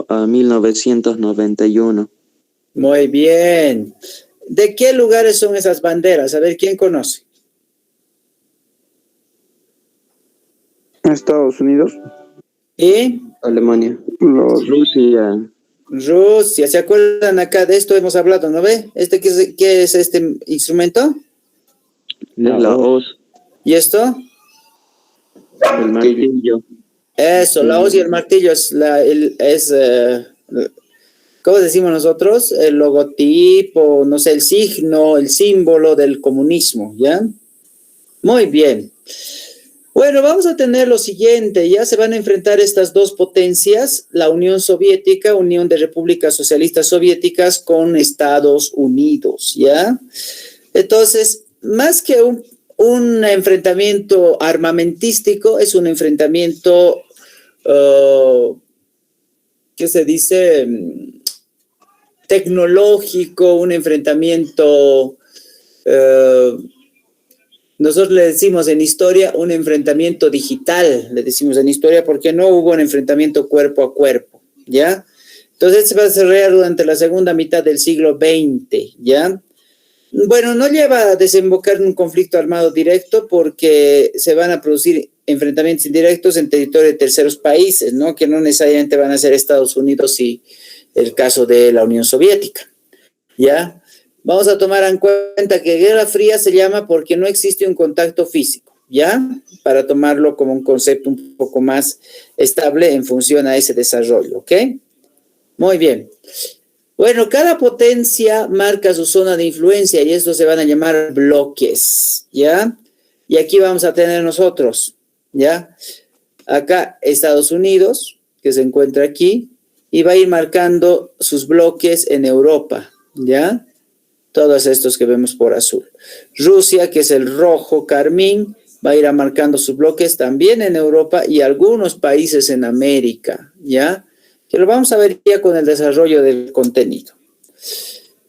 a 1991. Muy bien. ¿De qué lugares son esas banderas? A ver, ¿quién conoce? Estados Unidos. ¿Y? Alemania. Rusia. Rusia. ¿Se acuerdan acá de esto? Hemos hablado, ¿no ve? ¿Qué es este instrumento? La hoz. ¿Y esto? El martillo. Eso, la hoz y el martillo ¿cómo decimos nosotros? El logotipo, no sé, el signo, el símbolo del comunismo, ¿ya? Muy bien. Bueno, vamos a tener lo siguiente, ya se van a enfrentar estas dos potencias, la Unión Soviética, Unión de Repúblicas Socialistas Soviéticas con Estados Unidos, ¿ya? Entonces, más que un enfrentamiento armamentístico, es un enfrentamiento, ¿qué se dice? Tecnológico, un enfrentamiento, nosotros le decimos en historia un enfrentamiento digital, le decimos en historia porque no hubo un enfrentamiento cuerpo a cuerpo, ¿ya? Entonces se va a desarrollar durante la segunda mitad del siglo XX, ¿ya? Bueno, no lleva a desembocar en un conflicto armado directo porque se van a producir enfrentamientos indirectos en territorio de terceros países, ¿no? Que no necesariamente van a ser Estados Unidos y el caso de la Unión Soviética, ¿ya? Vamos a tomar en cuenta que Guerra Fría se llama porque no existe un contacto físico, ¿ya? Para tomarlo como un concepto un poco más estable en función a ese desarrollo, ¿ok? Muy bien. Bueno, cada potencia marca su zona de influencia y estos se van a llamar bloques, ¿ya? Y aquí vamos a tener nosotros, ¿ya? Acá Estados Unidos, que se encuentra aquí, y va a ir marcando sus bloques en Europa, ¿ya? Todos estos que vemos por azul. Rusia, que es el rojo carmín, va a ir marcando sus bloques también en Europa y algunos países en América, ¿ya? Que lo vamos a ver ya con el desarrollo del contenido.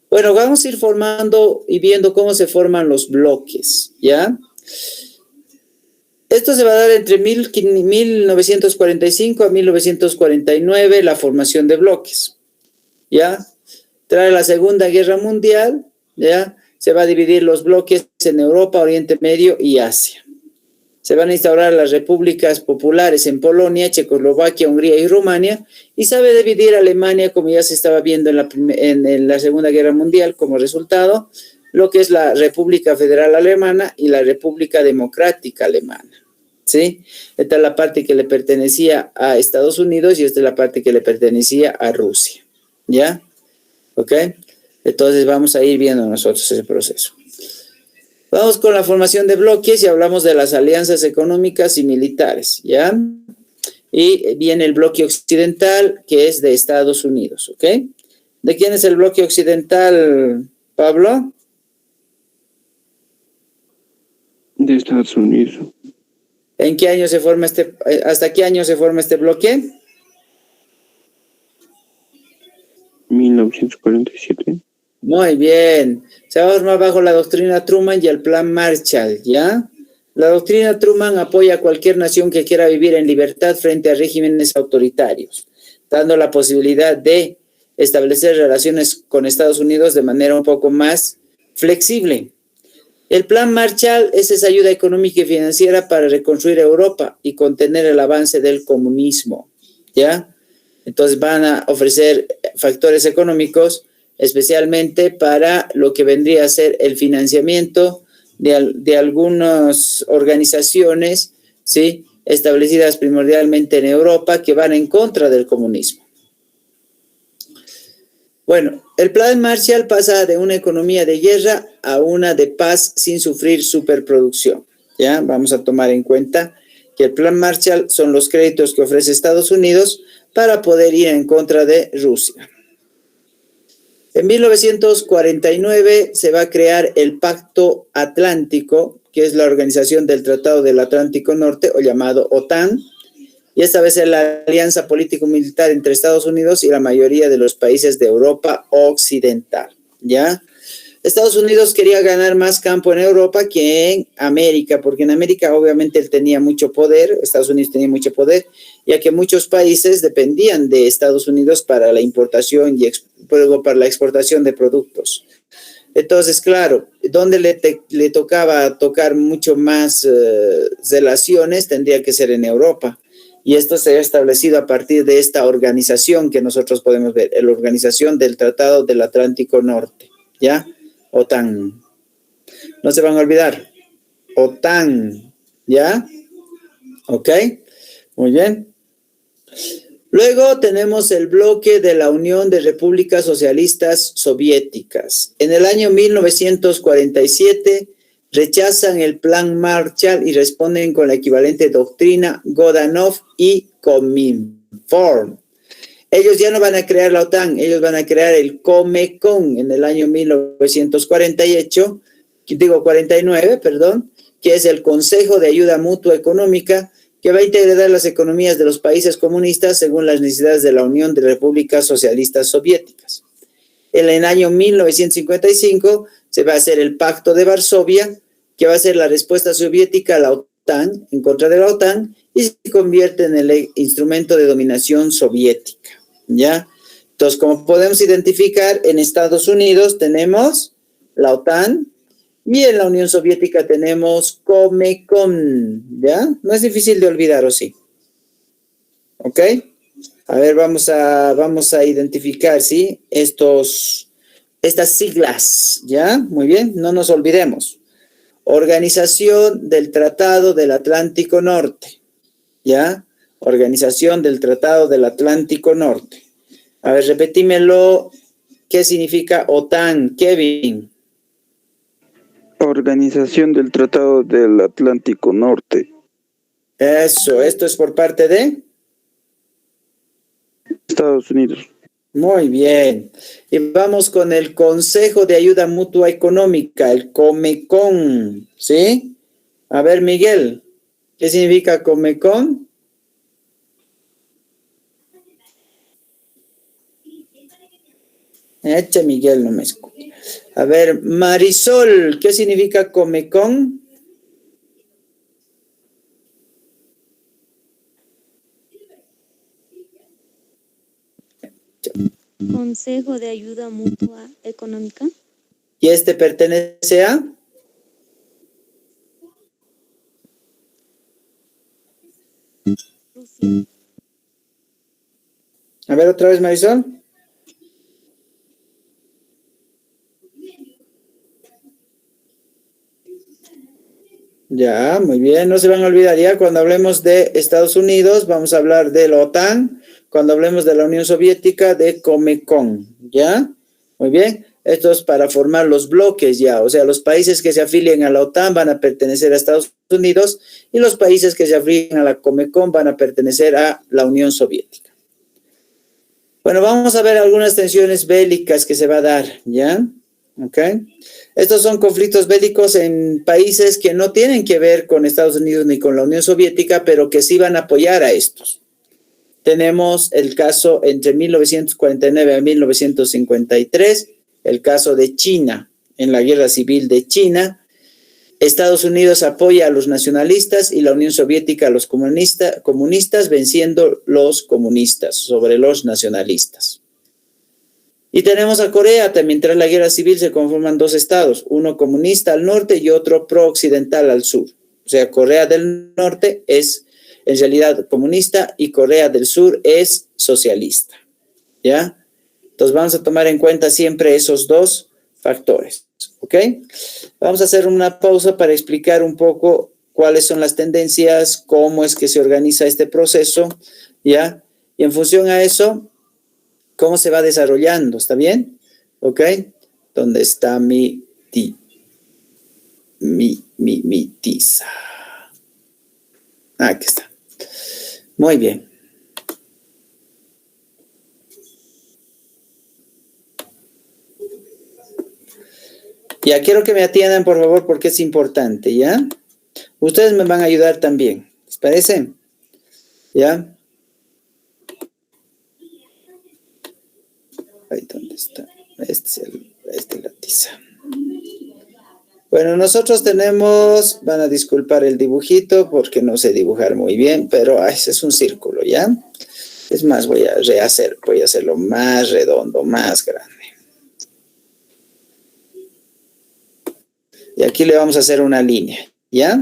Bueno, vamos a ir formando y viendo cómo se forman los bloques, ¿ya? Esto se va a dar entre 1945 a 1949, la formación de bloques, ¿ya? Tras la Segunda Guerra Mundial, ¿ya? Se va a dividir los bloques en Europa, Oriente Medio y Asia. Se van a instaurar las repúblicas populares en Polonia, Checoslovaquia, Hungría y Rumania, y se va a dividir Alemania, como ya se estaba viendo en la Segunda Guerra Mundial, como resultado, lo que es la República Federal Alemana y la República Democrática Alemana, ¿sí? Esta es la parte que le pertenecía a Estados Unidos y esta es la parte que le pertenecía a Rusia, ¿ya? ¿Ok? Entonces vamos a ir viendo nosotros ese proceso. Vamos con la formación de bloques y hablamos de las alianzas económicas y militares, ¿ya? Y viene el bloque occidental, que es de Estados Unidos, ¿ok? ¿De quién es el bloque occidental, Pablo? De Estados Unidos. ¿En qué año se forma hasta qué año se forma este bloque? 1947. Muy bien. Se va a formar bajo la doctrina Truman y el plan Marshall, ¿ya? La doctrina Truman apoya a cualquier nación que quiera vivir en libertad frente a regímenes autoritarios, dando la posibilidad de establecer relaciones con Estados Unidos de manera un poco más flexible. El plan Marshall es esa ayuda económica y financiera para reconstruir Europa y contener el avance del comunismo, ¿ya? Entonces van a ofrecer factores económicos especialmente para lo que vendría a ser el financiamiento de algunas organizaciones, ¿sí? Establecidas primordialmente en Europa que van en contra del comunismo. Bueno, el plan Marshall pasa de una economía de guerra a una de paz sin sufrir superproducción, ¿ya? Vamos a tomar en cuenta que el plan Marshall son los créditos que ofrece Estados Unidos para poder ir en contra de Rusia. En 1949 se va a crear el Pacto Atlántico, que es la organización del Tratado del Atlántico Norte, o llamado OTAN, y esta vez es la alianza político-militar entre Estados Unidos y la mayoría de los países de Europa Occidental, ¿ya? Estados Unidos quería ganar más campo en Europa que en América, porque en América obviamente él tenía mucho poder, Estados Unidos tenía mucho poder, ya que muchos países dependían de Estados Unidos para la importación y luego para la exportación de productos. Entonces, claro, donde le tocaba tocar mucho más relaciones tendría que ser en Europa. Y esto se ha establecido a partir de esta organización que nosotros podemos ver, la Organización del Tratado del Atlántico Norte, ¿ya? OTAN. No se van a olvidar. OTAN, ¿ya? ¿Ok? Muy bien. Luego tenemos el bloque de la Unión de Repúblicas Socialistas Soviéticas. En el año 1947 rechazan el Plan Marshall y responden con la equivalente doctrina Godunov y Cominform. Ellos ya no van a crear la OTAN, ellos van a crear el Comecon en el año 49, que es el Consejo de Ayuda Mutua Económica, que va a integrar las economías de los países comunistas según las necesidades de la Unión de Repúblicas Socialistas Soviéticas. En el año 1955 se va a hacer el Pacto de Varsovia, que va a ser la respuesta soviética a la OTAN, en contra de la OTAN, y se convierte en el instrumento de dominación soviética, ¿ya? Entonces, como podemos identificar, en Estados Unidos tenemos la OTAN, y en la Unión Soviética tenemos Comecon, ¿ya? No es difícil de olvidar, ¿o sí? ¿Ok? A ver, vamos a identificar, ¿sí? Estas siglas, ¿ya? Muy bien, no nos olvidemos. Organización del Tratado del Atlántico Norte, ¿ya? Organización del Tratado del Atlántico Norte. A ver, repetímelo. ¿Qué significa OTAN, Kevin? Organización del Tratado del Atlántico Norte. Eso, esto es por parte de Estados Unidos. Muy bien. Y vamos con el Consejo de Ayuda Mutua Económica, el Comecon, ¿sí? A ver, Miguel, ¿qué significa Comecon? Miguel no me escucha. A ver, Marisol, ¿qué significa Comecon? Consejo de Ayuda Mutua Económica. ¿Y este pertenece a? Rusia. A ver, otra vez, Marisol. Ya, muy bien, no se van a olvidar ya, cuando hablemos de Estados Unidos, vamos a hablar de la OTAN, cuando hablemos de la Unión Soviética, de Comecon, ¿ya? Muy bien, esto es para formar los bloques ya, o sea, los países que se afilien a la OTAN van a pertenecer a Estados Unidos y los países que se afilien a la Comecon van a pertenecer a la Unión Soviética. Bueno, vamos a ver algunas tensiones bélicas que se va a dar, ¿ya? ¿Ok? Estos son conflictos bélicos en países que no tienen que ver con Estados Unidos ni con la Unión Soviética, pero que sí van a apoyar a estos. Tenemos el caso entre 1949 a 1953, el caso de China, en la guerra civil de China. Estados Unidos apoya a los nacionalistas y la Unión Soviética a los comunistas, venciendo los comunistas sobre los nacionalistas. Y tenemos a Corea, también tras la guerra civil se conforman dos estados, uno comunista al norte y otro pro-occidental al sur. O sea, Corea del Norte es en realidad comunista y Corea del Sur es socialista, ¿ya? Entonces vamos a tomar en cuenta siempre esos dos factores, ¿ok? Vamos a hacer una pausa para explicar un poco cuáles son las tendencias, cómo es que se organiza este proceso, ¿ya? Y en función a eso, cómo se va desarrollando, ¿está bien? ¿Ok? ¿Dónde está mi tiza? Aquí está. Muy bien. Ya quiero que me atiendan, por favor, porque es importante, ¿ya? Ustedes me van a ayudar también, ¿les parece? ¿Ya? Ahí, ¿dónde está? Esta es la tiza. Bueno, nosotros tenemos, van a disculpar el dibujito porque no sé dibujar muy bien, pero ese es un círculo, ¿ya? Es más, voy a hacerlo más redondo, más grande. Y aquí le vamos a hacer una línea, ¿ya?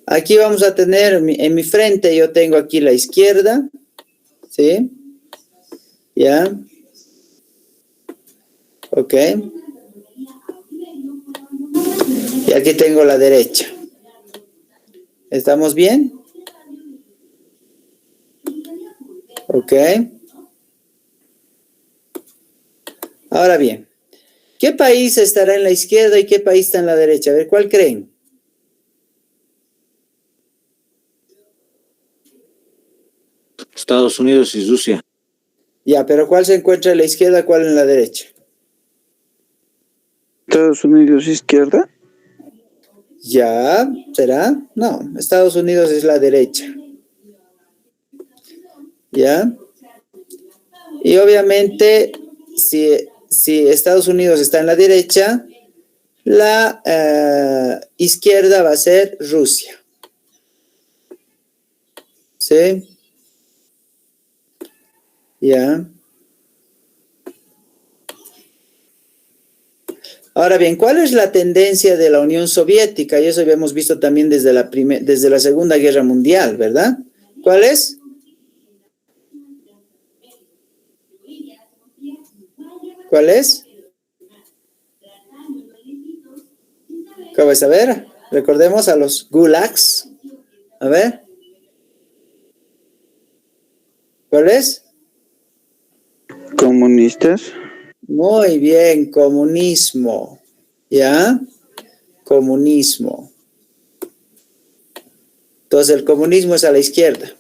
Aquí vamos a tener, en mi frente yo tengo aquí la izquierda, ¿sí? ¿Ya? Ok. Y aquí tengo la derecha. ¿Estamos bien? Ok. Ahora bien, ¿qué país estará en la izquierda y qué país está en la derecha? A ver, ¿cuál creen? Estados Unidos y Rusia. Ya, pero ¿cuál se encuentra en la izquierda, cuál en la derecha? Estados Unidos izquierda. Ya, ¿será? No, Estados Unidos es la derecha. ¿Ya? Y obviamente, si Estados Unidos está en la derecha, la izquierda va a ser Rusia. ¿Sí? ¿Ya? Ahora bien, ¿cuál es la tendencia de la Unión Soviética? Y eso habíamos visto también desde la Segunda Guerra Mundial, ¿verdad? ¿Cuál es? ¿Cuál es? ¿Cómo es? A ver, recordemos a los gulags. A ver. ¿Cuál es? Comunistas. Muy bien, comunismo. ¿Ya? Comunismo. Entonces el comunismo es a la izquierda.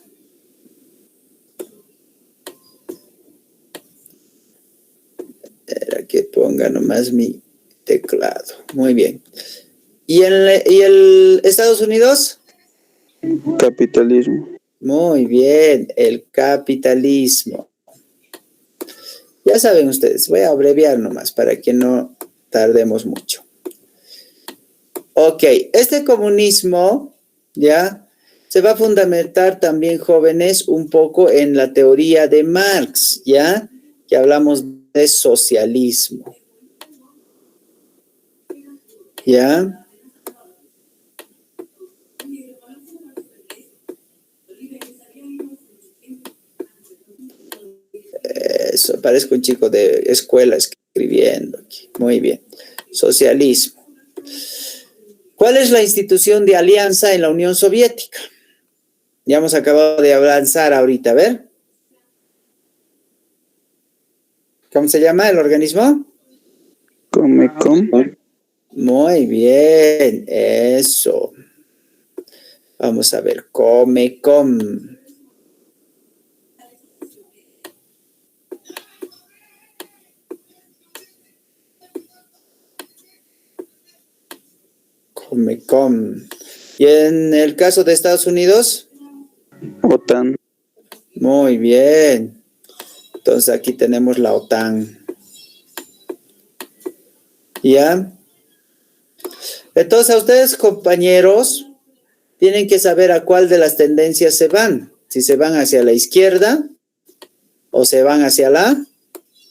Era que ponga nomás mi teclado. Muy bien. ¿Y el Estados Unidos? Capitalismo. Muy bien, el capitalismo. Ya saben ustedes, voy a abreviar nomás para que no tardemos mucho. Ok, este comunismo, ¿ya? Se va a fundamentar también, jóvenes, un poco en la teoría de Marx, ¿ya? Que hablamos de socialismo. ¿Ya? Eso, parezco un chico de escuela escribiendo aquí. Muy bien. Socialismo. ¿Cuál es la institución de alianza en la Unión Soviética? Ya hemos acabado de avanzar ahorita, a ver. ¿Cómo se llama el organismo? Comecon. Muy bien, eso. Vamos a ver, Comecon. Comecon. ¿Y en el caso de Estados Unidos? OTAN. Muy bien. Entonces aquí tenemos la OTAN. ¿Ya? Entonces a ustedes, compañeros, tienen que saber a cuál de las tendencias se van. Si se van hacia la izquierda o se van hacia la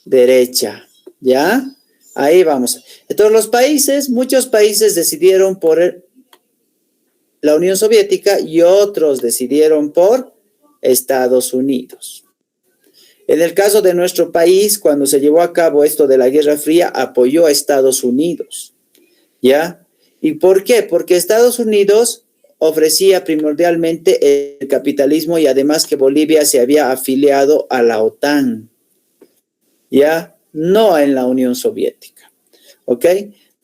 derecha. ¿Ya? Ahí vamos. Entonces los países, muchos países decidieron por la Unión Soviética y otros decidieron por Estados Unidos. En el caso de nuestro país, cuando se llevó a cabo esto de la Guerra Fría, apoyó a Estados Unidos. ¿Ya? ¿Y por qué? Porque Estados Unidos ofrecía primordialmente el capitalismo y además que Bolivia se había afiliado a la OTAN. ¿Ya? No en la Unión Soviética. ¿Ok?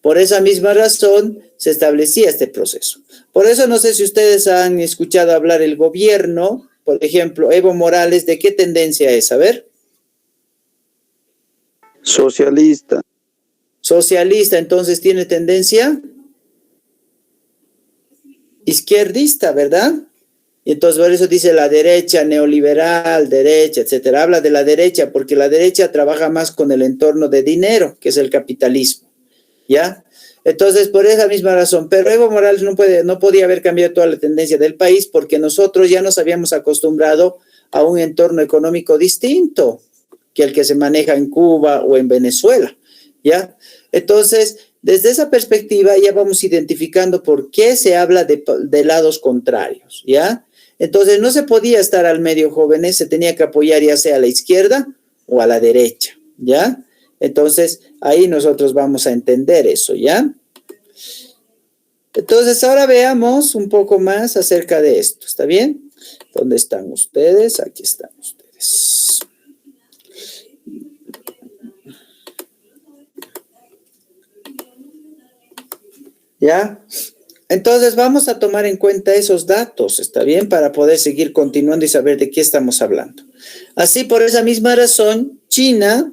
Por esa misma razón se establecía este proceso. Por eso no sé si ustedes han escuchado hablar el gobierno, por ejemplo, Evo Morales, ¿de qué tendencia es? A ver. Socialista. Socialista, entonces tiene tendencia izquierdista, ¿verdad? Y entonces por eso dice la derecha, neoliberal, derecha, etcétera. Habla de la derecha porque la derecha trabaja más con el entorno de dinero, que es el capitalismo, ¿ya? Entonces, por esa misma razón, pero Evo Morales no podía haber cambiado toda la tendencia del país porque nosotros ya nos habíamos acostumbrado a un entorno económico distinto que el que se maneja en Cuba o en Venezuela, ¿ya? Entonces, desde esa perspectiva ya vamos identificando por qué se habla de lados contrarios, ¿ya? Entonces, no se podía estar al medio, jóvenes, se tenía que apoyar ya sea a la izquierda o a la derecha, ¿ya? Entonces, ahí nosotros vamos a entender eso, ¿ya? Entonces, ahora veamos un poco más acerca de esto, ¿está bien? ¿Dónde están ustedes? Aquí están ustedes. ¿Ya? Entonces, vamos a tomar en cuenta esos datos, ¿está bien? Para poder seguir continuando y saber de qué estamos hablando. Así, por esa misma razón, China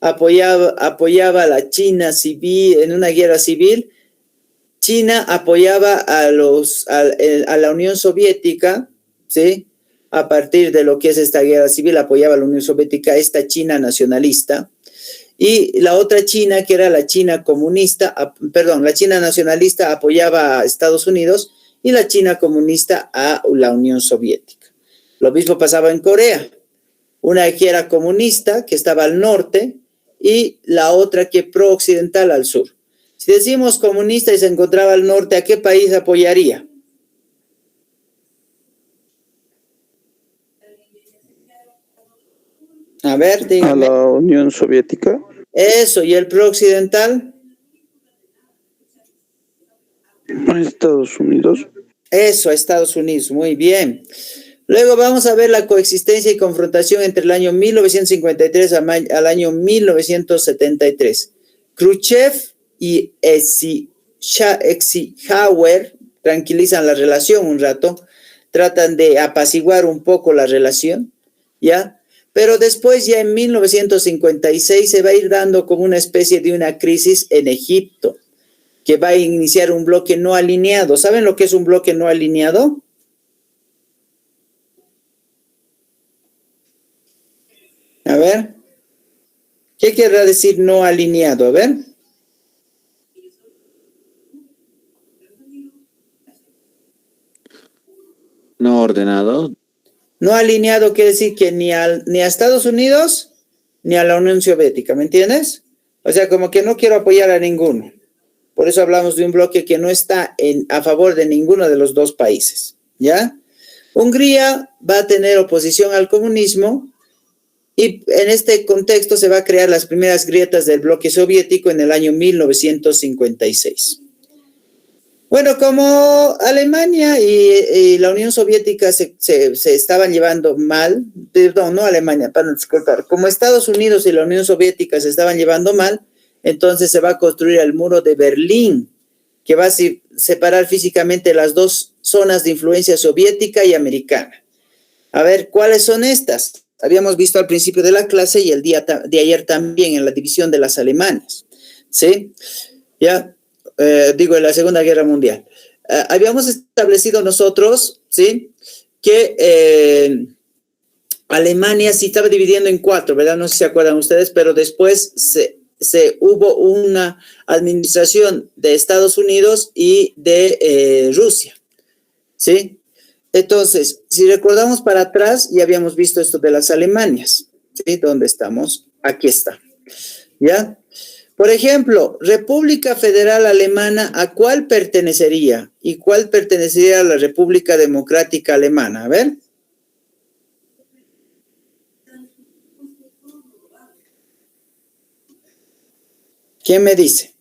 apoyaba a la China civil, en una guerra civil. China apoyaba a la Unión Soviética, ¿sí? A partir de lo que es esta guerra civil, apoyaba a la Unión Soviética, esta China nacionalista. Y la otra China, que era la China comunista, la China nacionalista apoyaba a Estados Unidos y la China comunista a la Unión Soviética. Lo mismo pasaba en Corea. Una que era comunista, que estaba al norte, y la otra que pro-occidental al sur. Si decimos comunista y se encontraba al norte, ¿a qué país apoyaría? A ver, dígame. A la Unión Soviética. Eso, ¿y el pro-occidental? A Estados Unidos. Eso, a Estados Unidos, muy bien. Luego vamos a ver la coexistencia y confrontación entre el año 1953 al año 1973. Khrushchev y Eisenhower tranquilizan la relación un rato, tratan de apaciguar un poco la relación, ¿ya? Pero después ya en 1956 se va a ir dando como una especie de una crisis en Egipto, que va a iniciar un bloque no alineado. ¿Saben lo que es un bloque no alineado? A ver, ¿qué querrá decir no alineado? A ver. No ordenado. No alineado quiere decir que ni a Estados Unidos ni a la Unión Soviética, ¿me entiendes? O sea, como que no quiero apoyar a ninguno. Por eso hablamos de un bloque que no está a favor de ninguno de los dos países, ¿ya? Hungría va a tener oposición al comunismo y en este contexto se va a crear las primeras grietas del bloque soviético en el año 1956. Bueno, como Alemania y la Unión Soviética se estaban llevando mal, perdón, no Alemania, para disculpar, como Estados Unidos y la Unión Soviética se estaban llevando mal, entonces se va a construir el muro de Berlín, que va a separar físicamente las dos zonas de influencia soviética y americana. A ver, ¿cuáles son estas? Habíamos visto al principio de la clase y el día de ayer también en la división de las Alemanas, ¿sí? Ya. En la Segunda Guerra Mundial. Habíamos establecido nosotros, ¿sí? Que Alemania sí estaba dividiendo en cuatro, ¿verdad? No sé si se acuerdan ustedes, pero después hubo una administración de Estados Unidos y de Rusia, ¿sí? Entonces, si recordamos para atrás, ya habíamos visto esto de las Alemanias, ¿sí? ¿Dónde estamos? Aquí está, ¿ya? Por ejemplo, República Federal Alemana, ¿a cuál pertenecería? ¿Y cuál pertenecería a la República Democrática Alemana? A ver. ¿Quién me dice?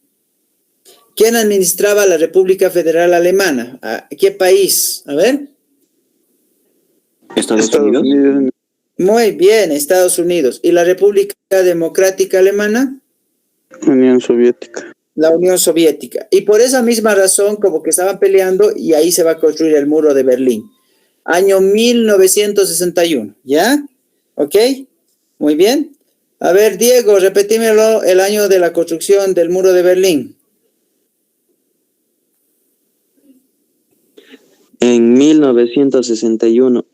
¿Quién administraba la República Federal Alemana? ¿A qué país? A ver. Estados Unidos. Muy bien, Estados Unidos. ¿Y la República Democrática Alemana? Unión Soviética. La Unión Soviética. Y por esa misma razón, como que estaban peleando, y ahí se va a construir el muro de Berlín. Año 1961, ¿ya? ¿Ok? Muy bien. A ver, Diego, repetímelo, el año de la construcción del muro de Berlín. En 1961.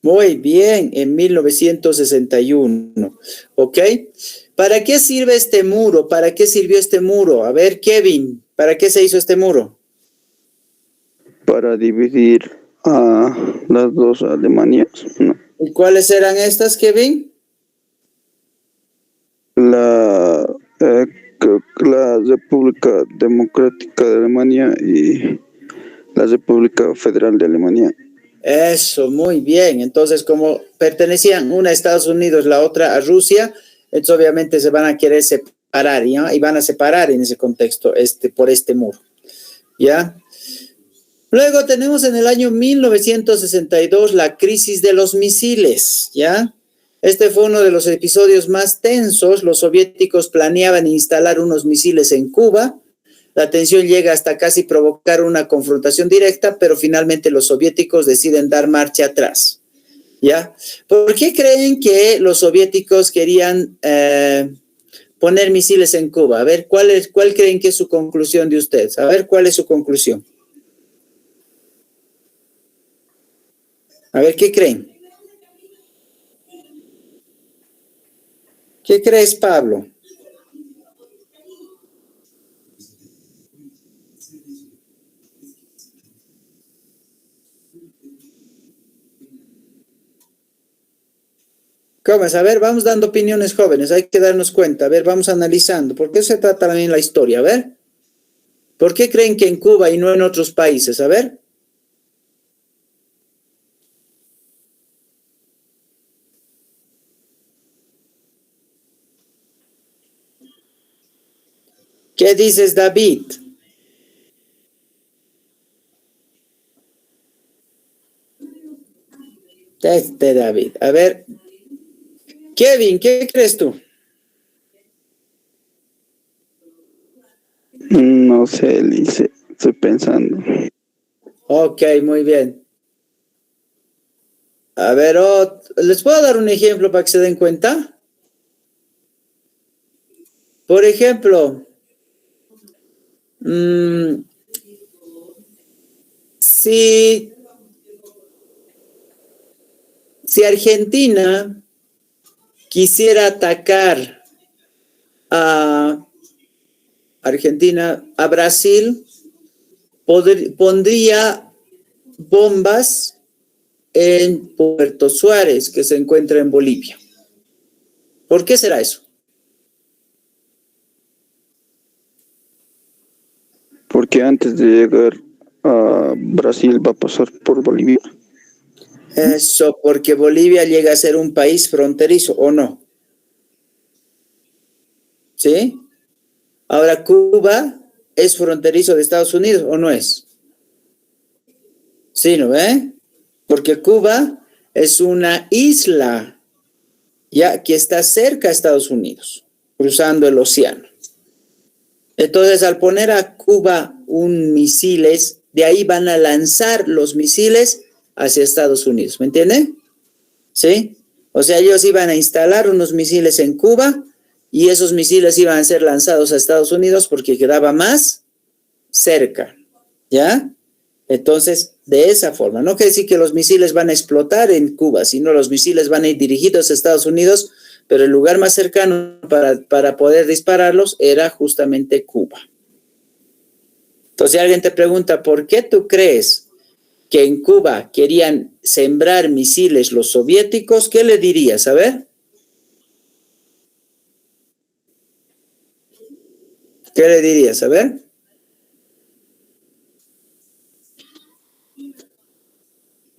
Muy bien, en 1961. ¿Ok? ¿Para qué sirve este muro? ¿Para qué sirvió este muro? A ver, Kevin, ¿Para qué se hizo este muro? Para dividir a las dos Alemanias, ¿no? ¿Y cuáles eran estas, Kevin? La, la República Democrática de Alemania y la República Federal de Alemania. Eso, muy bien. Entonces, como pertenecían una a Estados Unidos, la otra a Rusia, entonces obviamente se van a querer separar, ¿ya? Y van a separar en ese contexto por este muro, ¿ya? Luego tenemos en el año 1962 la crisis de los misiles, ¿ya? Este fue uno de los episodios más tensos. Los soviéticos planeaban instalar unos misiles en Cuba. La tensión llega hasta casi provocar una confrontación directa, pero finalmente los soviéticos deciden dar marcha atrás, ¿ya? ¿Por qué creen que los soviéticos querían poner misiles en Cuba? A ver, ¿cuál creen que es su conclusión de ustedes? A ver, ¿cuál es su conclusión? A ver, ¿qué creen? ¿Qué crees, Pablo? ¿Cómo es? A ver, vamos dando opiniones jóvenes, hay que darnos cuenta. A ver, vamos analizando. ¿Por qué se trata también la historia? A ver, ¿por qué creen que en Cuba y no en otros países? A ver. ¿Qué dices, David? David. A ver, Kevin, ¿qué crees tú? No sé, Lice, estoy pensando. Ok, muy bien. A ver, ¿les puedo dar un ejemplo para que se den cuenta? Por ejemplo, si Argentina quisiera atacar a Brasil, pondría bombas en Puerto Suárez, que se encuentra en Bolivia. ¿Por qué será eso? Porque antes de llegar a Brasil va a pasar por Bolivia. Eso, porque Bolivia llega a ser un país fronterizo, ¿o no? ¿Sí? Ahora, ¿Cuba es fronterizo de Estados Unidos o no es? Sí, ¿no ve? Porque Cuba es una isla, ya que está cerca a Estados Unidos, cruzando el océano. Entonces, al poner a Cuba un misiles, de ahí van a lanzar los misiles hacia Estados Unidos, ¿me entienden? ¿Sí? O sea, ellos iban a instalar unos misiles en Cuba y esos misiles iban a ser lanzados a Estados Unidos porque quedaba más cerca, ¿ya? Entonces, de esa forma, no quiere decir que los misiles van a explotar en Cuba, sino los misiles van a ir dirigidos a Estados Unidos, pero el lugar más cercano para poder dispararlos era justamente Cuba. Entonces, si alguien te pregunta, ¿por qué tú crees que en Cuba querían sembrar misiles los soviéticos? ¿Qué le dirías? A ver. ¿Qué le dirías? A ver.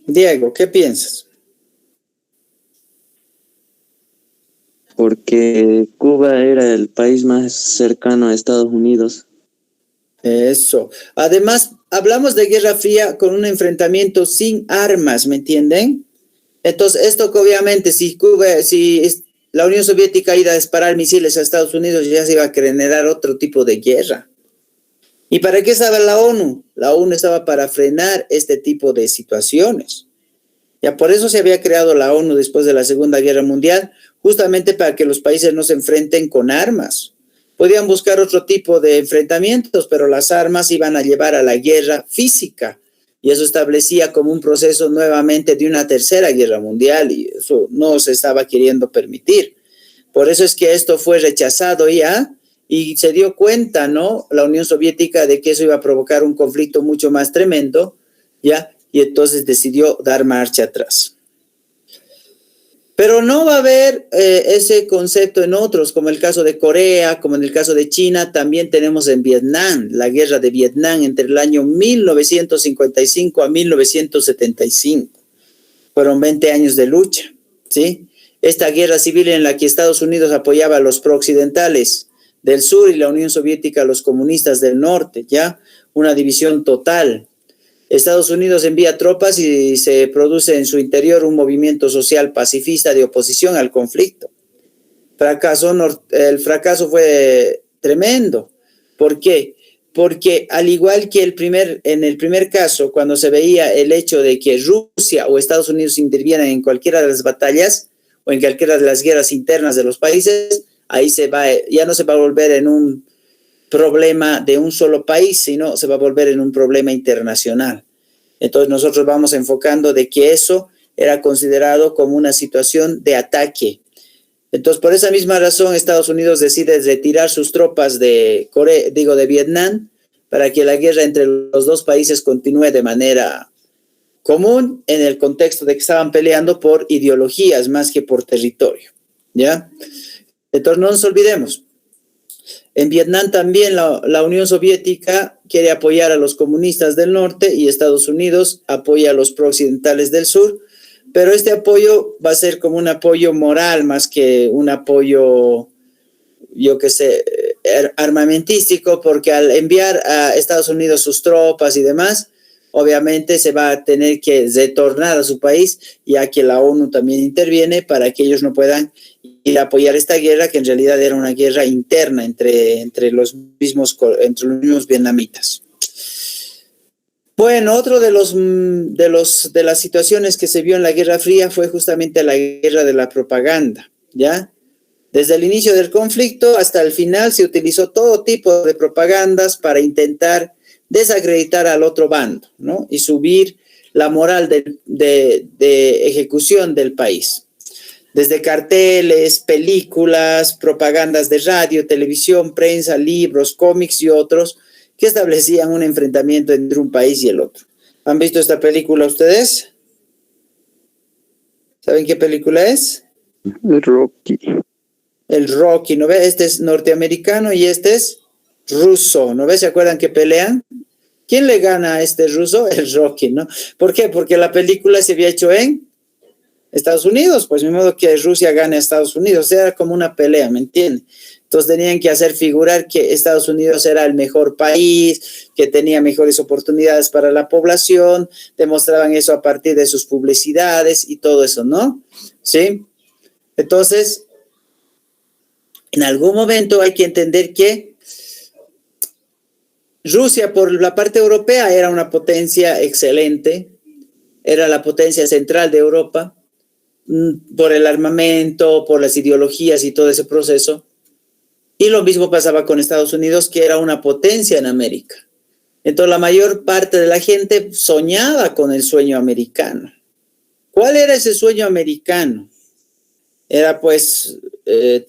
Diego, ¿qué piensas? Porque Cuba era el país más cercano a Estados Unidos. Eso. Además, hablamos de Guerra Fría con un enfrentamiento sin armas, ¿me entienden? Entonces, esto que obviamente si la Unión Soviética iba a disparar misiles a Estados Unidos, ya se iba a generar otro tipo de guerra. ¿Y para qué estaba la ONU? La ONU estaba para frenar este tipo de situaciones. Ya por eso se había creado la ONU después de la Segunda Guerra Mundial, justamente para que los países no se enfrenten con armas. Podían buscar otro tipo de enfrentamientos, pero las armas iban a llevar a la guerra física. Y eso establecía como un proceso nuevamente de una tercera guerra mundial, y eso no se estaba queriendo permitir. Por eso es que esto fue rechazado ya y se dio cuenta, ¿no? La Unión Soviética de que eso iba a provocar un conflicto mucho más tremendo, ¿ya? Y entonces decidió dar marcha atrás. Pero no va a haber ese concepto en otros, como el caso de Corea, como en el caso de China, también tenemos en Vietnam, la guerra de Vietnam entre el año 1955 a 1975. Fueron 20 años de lucha, ¿sí? Esta guerra civil en la que Estados Unidos apoyaba a los prooccidentales del sur y la Unión Soviética a los comunistas del norte, ¿ya? Una división total. Estados Unidos envía tropas y se produce en su interior un movimiento social pacifista de oposición al conflicto. El fracaso fue tremendo. ¿Por qué? Porque al igual que en el primer caso, cuando se veía el hecho de que Rusia o Estados Unidos intervieran en cualquiera de las batallas o en cualquiera de las guerras internas de los países, ahí ya no se va a volver en un problema de un solo país, sino se va a volver en un problema internacional. Entonces nosotros vamos enfocando de que eso era considerado como una situación de ataque. Entonces, por esa misma razón, Estados Unidos decide retirar sus tropas de Vietnam, para que la guerra entre los dos países continúe de manera común en el contexto de que estaban peleando por ideologías más que por territorio, ¿ya? Entonces, no nos olvidemos. En Vietnam también la Unión Soviética quiere apoyar a los comunistas del norte y Estados Unidos apoya a los prooccidentales del sur, pero este apoyo va a ser como un apoyo moral más que un apoyo, armamentístico, porque al enviar a Estados Unidos sus tropas y demás, obviamente se va a tener que retornar a su país, ya que la ONU también interviene para que ellos no puedan ir a apoyar esta guerra, que en realidad era una guerra interna entre los mismos vietnamitas. Bueno, otro de las situaciones que se vio en la Guerra Fría fue justamente la guerra de la propaganda, ¿ya? Desde el inicio del conflicto hasta el final se utilizó todo tipo de propagandas para intentar desacreditar al otro bando, ¿no? Y subir la moral de ejecución del país. Desde carteles, películas, propagandas de radio, televisión, prensa, libros, cómics y otros, que establecían un enfrentamiento entre un país y el otro. ¿Han visto esta película ustedes? ¿Saben qué película es? El Rocky. El Rocky, ¿no ve? Este es norteamericano y este es ruso, ¿no ve? ¿Se acuerdan que pelean? ¿Quién le gana a este ruso? El Rocky, ¿no? ¿Por qué? Porque la película se había hecho en Estados Unidos, pues de modo que Rusia gane a Estados Unidos, era como una pelea, ¿me entienden? Entonces tenían que hacer figurar que Estados Unidos era el mejor país, que tenía mejores oportunidades para la población, demostraban eso a partir de sus publicidades y todo eso, ¿no? ¿Sí? Entonces, en algún momento hay que entender que Rusia, por la parte europea, era una potencia excelente, era la potencia central de Europa, por el armamento, por las ideologías y todo ese proceso. Y lo mismo pasaba con Estados Unidos, que era una potencia en América. Entonces la mayor parte de la gente soñaba con el sueño americano. ¿Cuál era ese sueño americano? Era pues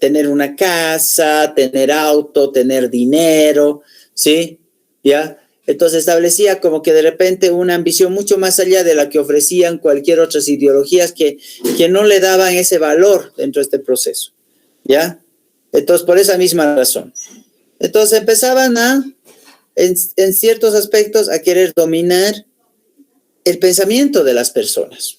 tener una casa, tener auto, tener dinero, ¿sí? ¿Ya? Entonces establecía como que de repente una ambición mucho más allá de la que ofrecían cualquier otras ideologías que no le daban ese valor dentro de este proceso, ¿ya? Entonces, por esa misma razón. Entonces empezaban en ciertos aspectos a querer dominar el pensamiento de las personas.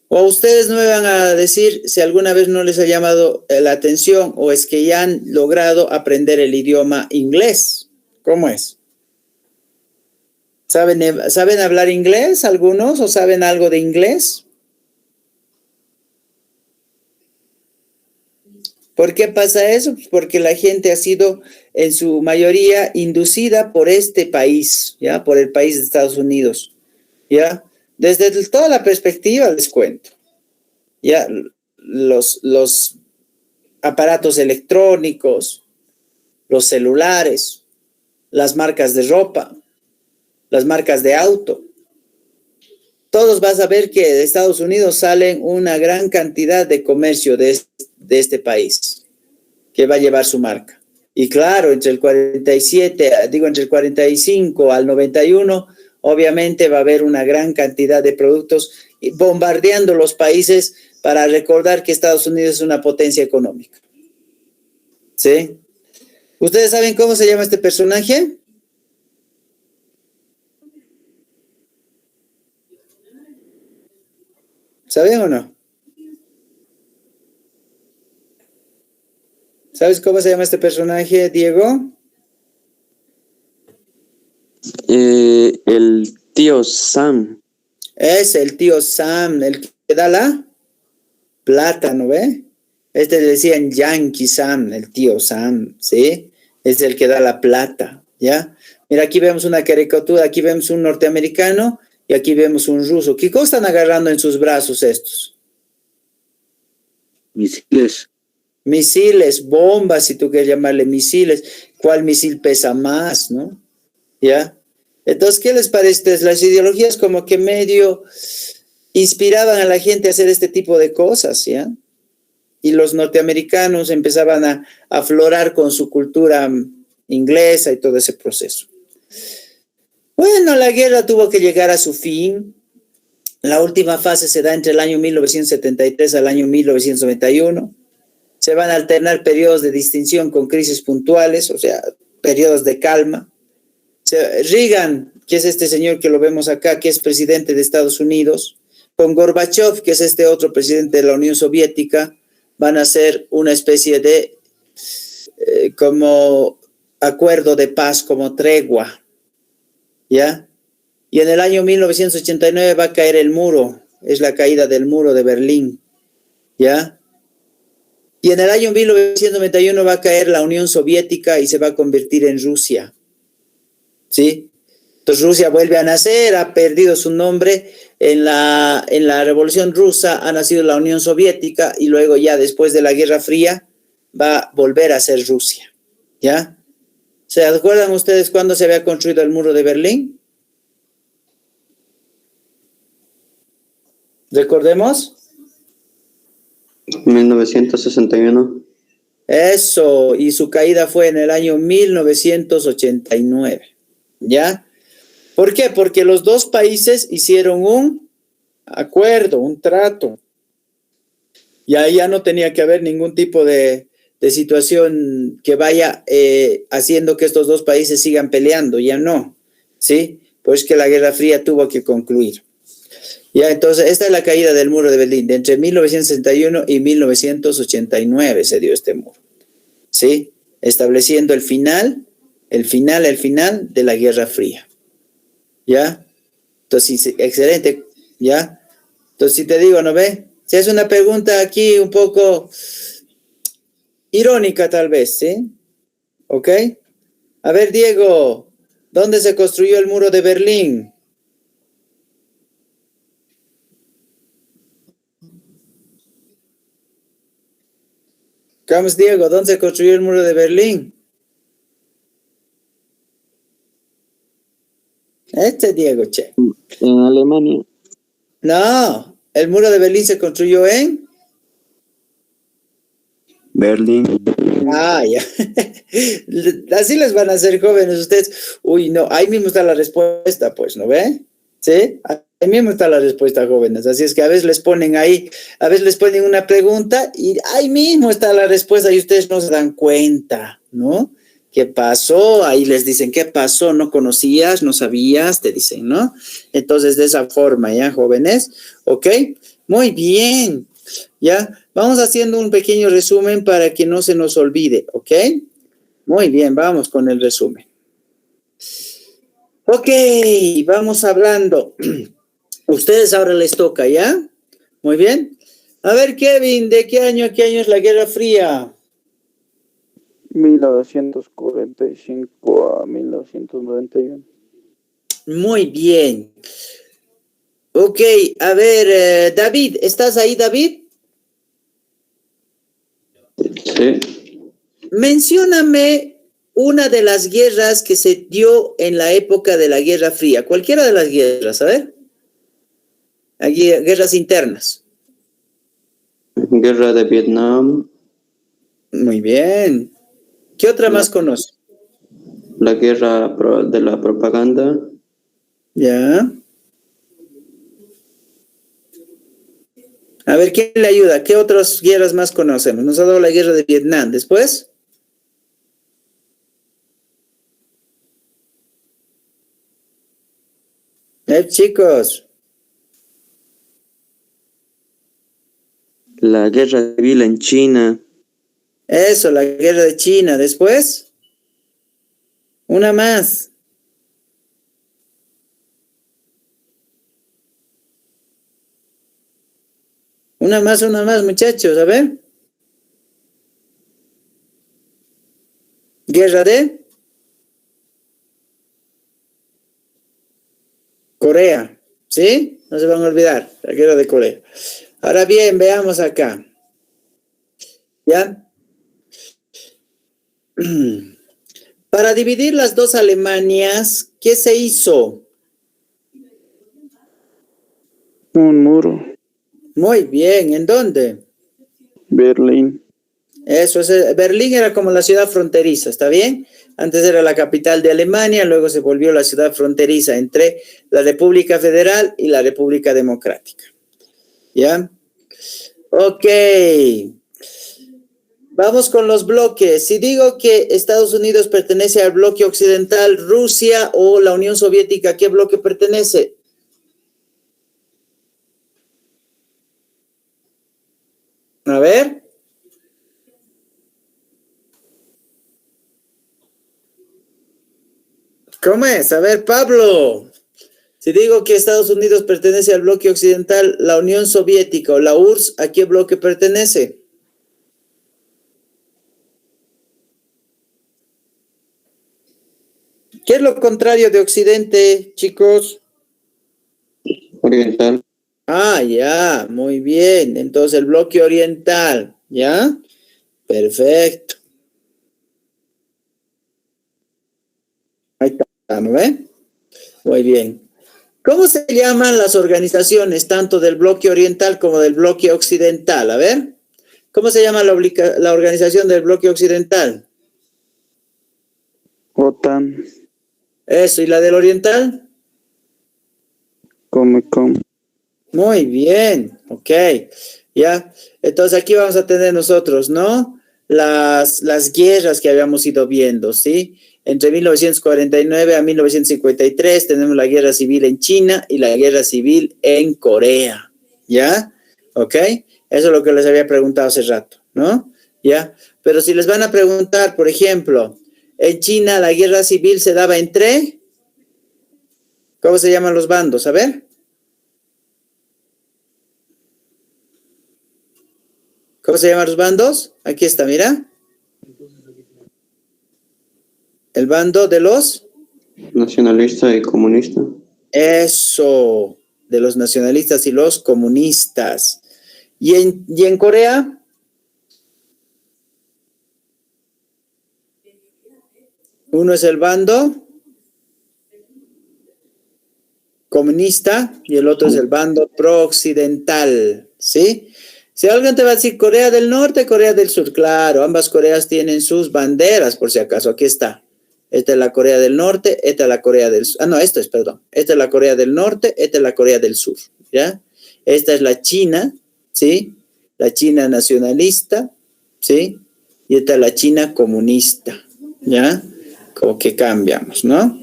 O ustedes no me van a decir si alguna vez no les ha llamado la atención o es que ya han logrado aprender el idioma inglés. ¿Cómo es? ¿Saben hablar inglés algunos o saben algo de inglés? ¿Por qué pasa eso? Pues porque la gente ha sido en su mayoría inducida por este país, ¿ya? Por el país de Estados Unidos, ¿ya? Desde toda la perspectiva les cuento, ¿ya? Los aparatos electrónicos, los celulares, las marcas de ropa, las marcas de auto. Todos vas a ver que de Estados Unidos salen una gran cantidad de comercio de este país. que va a llevar su marca. Y claro, entre el 45 al 91, obviamente va a haber una gran cantidad de productos bombardeando los países para recordar que Estados Unidos es una potencia económica. ¿Sí? ¿Ustedes saben cómo se llama este personaje? ¿Saben o no? ¿Sabes cómo se llama este personaje, Diego? El tío Sam. Es el tío Sam, el que da la plata, ¿no ve? Este le decían Yankee Sam, el tío Sam, ¿sí? Es el que da la plata, ¿ya? Mira, aquí vemos una caricatura, aquí vemos un norteamericano y aquí vemos un ruso. ¿Qué cosa están agarrando en sus brazos estos? Misiles. Misiles, bombas, si tú quieres llamarle misiles. ¿Cuál misil pesa más, no? ¿Ya? Entonces, ¿qué les parece? Las ideologías como que medio inspiraban a la gente a hacer este tipo de cosas, ¿ya? Y los norteamericanos empezaban a aflorar con su cultura inglesa y todo ese proceso. Bueno, la guerra tuvo que llegar a su fin. La última fase se da entre el año 1973 al año 1991. Se van a alternar periodos de distinción con crisis puntuales, o sea, periodos de calma. Reagan, que es este señor que lo vemos acá, que es presidente de Estados Unidos, con Gorbachev, que es este otro presidente de la Unión Soviética, van a hacer una especie de como acuerdo de paz, como tregua, ¿ya? Y en el año 1989 va a caer el muro, es la caída del muro de Berlín, ¿ya? Y en el año 1991 va a caer la Unión Soviética y se va a convertir en Rusia, ¿sí? Entonces Rusia vuelve a nacer, ha perdido su nombre. En la Revolución Rusa ha nacido la Unión Soviética y luego ya después de la Guerra Fría va a volver a ser Rusia, ¿ya? ¿Se acuerdan ustedes cuándo se había construido el muro de Berlín? ¿Recordemos? 1961. Eso, y su caída fue en el año 1989, ¿ya? ¿Por qué? Porque los dos países hicieron un acuerdo, un trato. Y ahí ya no tenía que haber ningún tipo de situación que vaya haciendo que estos dos países sigan peleando, ya no, ¿sí? Pues que la Guerra Fría tuvo que concluir. Ya, entonces, esta es la caída del muro de Berlín. De entre 1961 y 1989 se dio este muro, ¿sí? Estableciendo el final de la Guerra Fría. ¿Ya? Entonces, excelente, ¿ya? Entonces, si te digo, ¿no ve? Si es una pregunta aquí un poco irónica tal vez, ¿sí? ¿Ok? A ver, Diego, ¿dónde se construyó el muro de Berlín? Vamos, Diego, ¿dónde se construyó el muro de Berlín? Diego, che. En Alemania. No, el muro de Berlín se construyó en Berlín. Ah, ya. Así les van a hacer jóvenes ustedes. Uy, no, ahí mismo está la respuesta, pues, ¿no ve? ¿Sí? Ahí mismo está la respuesta, jóvenes. Así es que a veces les ponen ahí, a veces les ponen una pregunta y ahí mismo está la respuesta y ustedes no se dan cuenta, ¿no? ¿Qué pasó? Ahí les dicen, ¿qué pasó? ¿No conocías? ¿No sabías? Te dicen, ¿no? Entonces, de esa forma, ¿ya, jóvenes? ¿Ok? Muy bien. ¿Ya? Vamos haciendo un pequeño resumen para que no se nos olvide, ¿ok? Muy bien, vamos con el resumen. Ok, vamos hablando. Ustedes ahora les toca, ¿ya? Muy bien. A ver, Kevin, ¿de qué año a qué año es la Guerra Fría? 1945 a 1991. Muy bien. Ok, a ver, David, ¿estás ahí, David? Sí. Mencióname una de las guerras que se dio en la época de la Guerra Fría. Cualquiera de las guerras, a ver. Aquí, guerras internas. Guerra de Vietnam. Muy bien. ¿Qué otra más conoce? La guerra de la propaganda. Ya. A ver, ¿quién le ayuda? ¿Qué otras guerras más conocemos? Nos ha dado la guerra de Vietnam. ¿Después? Chicos. La guerra civil en China. Eso, la guerra de China. ¿Después? Una más. Una más, muchachos. A ver. Guerra de Corea. ¿Sí? No se van a olvidar. La guerra de Corea. Ahora bien, veamos acá. ¿Ya? Para dividir las dos Alemanias, ¿qué se hizo? Un muro. Muy bien, ¿en dónde? Berlín. Eso es, Berlín era como la ciudad fronteriza, ¿está bien? Antes era la capital de Alemania, luego se volvió la ciudad fronteriza entre la República Federal y la República Democrática. ¿Ya? Ok. Vamos con los bloques. Si digo que Estados Unidos pertenece al bloque occidental, Rusia o la Unión Soviética, ¿a qué bloque pertenece? A ver. ¿Cómo es? A ver, Pablo. Si digo que Estados Unidos pertenece al bloque occidental, la Unión Soviética o la URSS, ¿a qué bloque pertenece? ¿Qué es lo contrario de Occidente, chicos? Oriental. Ah, ya, muy bien. Entonces el bloque oriental, ¿ya? Perfecto. Ahí está, ¿no ve? Muy bien. ¿Cómo se llaman las organizaciones tanto del bloque oriental como del bloque occidental? A ver, ¿cómo se llama la organización del bloque occidental? OTAN. Eso, ¿y la del oriental? Comecon. Muy bien, ok, ya. Entonces aquí vamos a tener nosotros, ¿no? Las guerras que habíamos ido viendo, ¿sí? Entre 1949 a 1953 tenemos la guerra civil en China y la guerra civil en Corea, ¿ya? ¿Ok? Eso es lo que les había preguntado hace rato, ¿no? ¿Ya? Pero si les van a preguntar, por ejemplo, en China la guerra civil se daba entre, ¿cómo se llaman los bandos? A ver. ¿Cómo se llaman los bandos? Aquí está, mira. El bando de los... Nacionalista y comunista. Eso, de los nacionalistas y los comunistas. ¿Y en Corea? Uno es el bando comunista y el otro es el bando pro-occidental, ¿sí? Si alguien te va a decir Corea del Norte, Corea del Sur, claro, ambas Coreas tienen sus banderas, por si acaso, aquí está. Esta es la Corea del Norte, esta es la Corea del Sur. Ah, no, perdón. Esta es la Corea del Norte, esta es la Corea del Sur, ¿ya? Esta es la China, ¿sí? La China nacionalista, ¿sí? Y esta es la China comunista, ¿ya? Como que cambiamos, ¿no?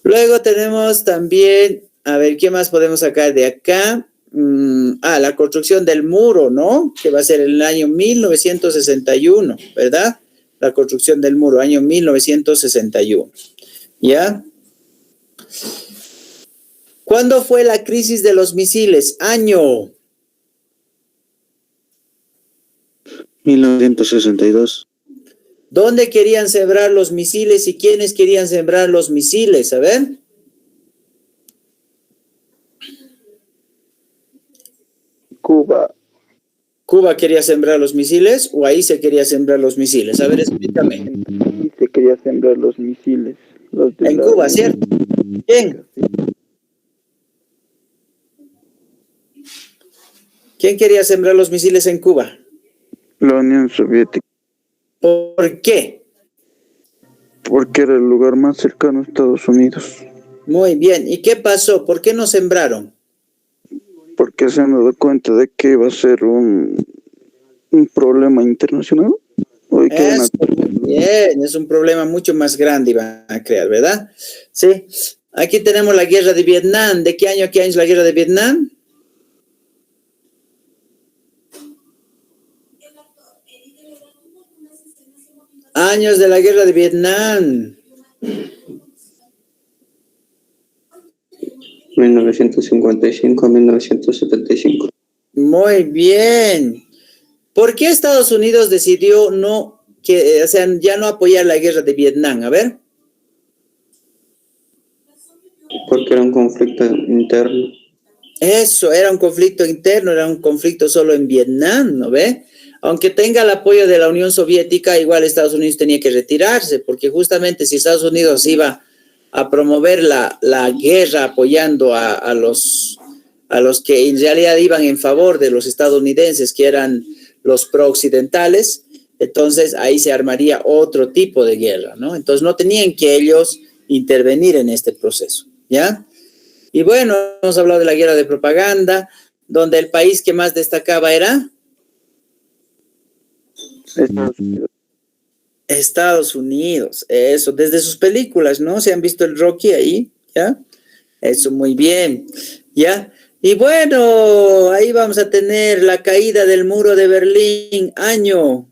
Luego tenemos también, a ver, ¿qué más podemos sacar de acá? La construcción del muro, ¿no? Que va a ser en el año 1961, ¿verdad? La construcción del muro, año 1961. ¿Ya? ¿Cuándo fue la crisis de los misiles? Año. 1962. ¿Dónde querían sembrar los misiles y quiénes querían sembrar los misiles? A ver. Cuba. ¿Cuba quería sembrar los misiles o ahí se quería sembrar los misiles? A ver, explícame. Y se quería sembrar los misiles. En Cuba, ¿cierto? ¿Quién? ¿Quién quería sembrar los misiles en Cuba? La Unión Soviética, ¿Por qué? porque era el lugar más cercano a Estados Unidos. Muy bien. ¿Y qué pasó? ¿Por qué no sembraron? Porque se han dado cuenta de que va a ser un problema internacional. Hoy que hay Eso, bien, es un problema mucho más grande y van a crear, ¿verdad? Sí. Aquí tenemos la guerra de Vietnam. ¿De qué año a qué año es la guerra de Vietnam? Años de la guerra de Vietnam. 1955 a 1975. Muy bien. ¿Por qué Estados Unidos decidió ya no apoyar la guerra de Vietnam? A ver. Porque era un conflicto interno. Eso, era un conflicto interno, era un conflicto solo en Vietnam, ¿no ve? Aunque tenga el apoyo de la Unión Soviética, igual Estados Unidos tenía que retirarse, porque justamente si Estados Unidos iba a promover la guerra apoyando a los que en realidad iban en favor de los estadounidenses, que eran los pro-occidentales, entonces ahí se armaría otro tipo de guerra, ¿no? Entonces no tenían que ellos intervenir en este proceso, ¿ya? Y bueno, hemos hablado de la guerra de propaganda, donde el país que más destacaba era Estados Unidos. Estados Unidos. Eso, desde sus películas, ¿no? ¿Se han visto el Rocky ahí? ¿Ya? Eso, muy bien. ¿Ya? Y bueno, ahí vamos a tener la caída del muro de Berlín, año.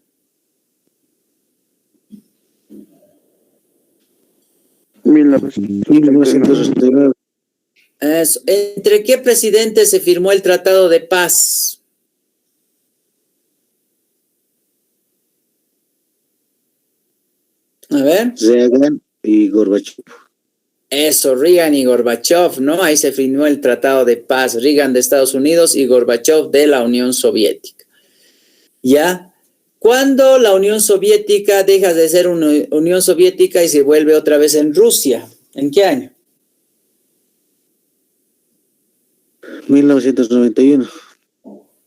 Eso. ¿Entre qué presidentes se firmó el Tratado de Paz? A ver. Reagan y Gorbachev. Eso, Reagan y Gorbachev, ¿no? Ahí se firmó el Tratado de Paz. Reagan de Estados Unidos y Gorbachev de la Unión Soviética. ¿Ya? ¿Cuándo la Unión Soviética deja de ser una Unión Soviética y se vuelve otra vez en Rusia? ¿En qué año? 1991.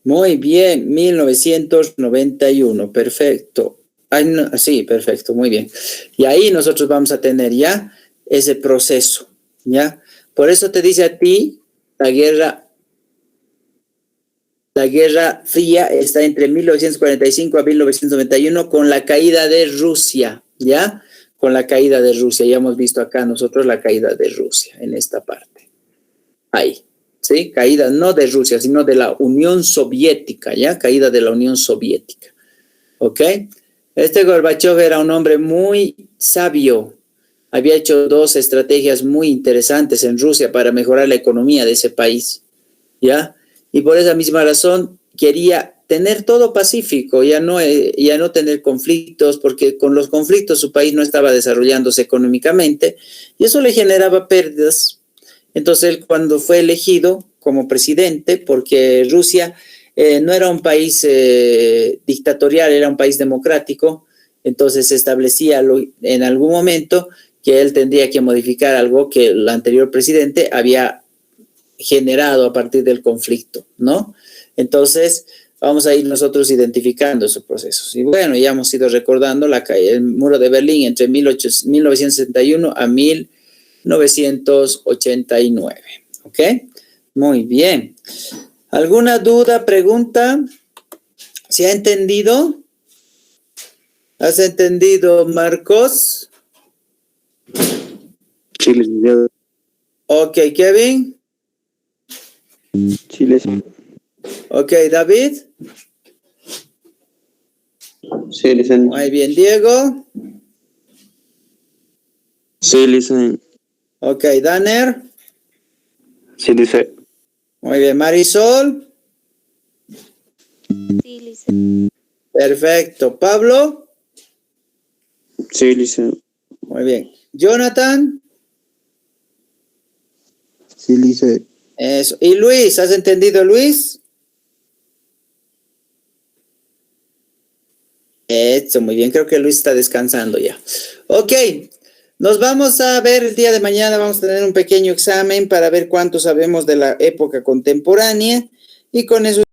Muy bien, 1991, perfecto. Ay, no, sí, perfecto, muy bien. Y ahí nosotros vamos a tener ya ese proceso, ¿ya? Por eso te dice a ti, la Guerra Fría está entre 1945 a 1991 con la caída de Rusia, ¿ya? Con la caída de Rusia, ya hemos visto acá nosotros la caída de Rusia en esta parte. Ahí. ¿Sí? Caída no de Rusia, sino de la Unión Soviética, ¿ya? Caída de la Unión Soviética, ¿ok? Este Gorbachev era un hombre muy sabio, había hecho 2 estrategias muy interesantes en Rusia para mejorar la economía de ese país, ¿ya? Y por esa misma razón quería tener todo pacífico, ya no tener conflictos, porque con los conflictos su país no estaba desarrollándose económicamente y eso le generaba pérdidas. Entonces, él cuando fue elegido como presidente, porque Rusia no era un país dictatorial, era un país democrático, entonces se establecía en algún momento que él tendría que modificar algo que el anterior presidente había generado a partir del conflicto, ¿no? Entonces, vamos a ir nosotros identificando esos procesos. Y bueno, ya hemos ido recordando el muro de Berlín entre 1961 a 1989, ¿ok? Muy bien. ¿Alguna duda, pregunta? ¿Se ha entendido? ¿Has entendido, Marcos? Sí, licenciado. Ok, Kevin. Chile, sí. Ok, David. Sí, licenciado. Muy bien, Diego. Sí, licenciado. Ok, Danner. Sí, dice. Muy bien, Marisol. Sí, licenciado. Perfecto. Pablo. Sí, licenciado. Muy bien. Jonathan. Sí, licenciado. Eso. Y Luis, ¿has entendido, Luis? Eso, muy bien. Creo que Luis está descansando ya. Ok. Nos vamos a ver el día de mañana. Vamos a tener un pequeño examen para ver cuánto sabemos de la época contemporánea. Y con eso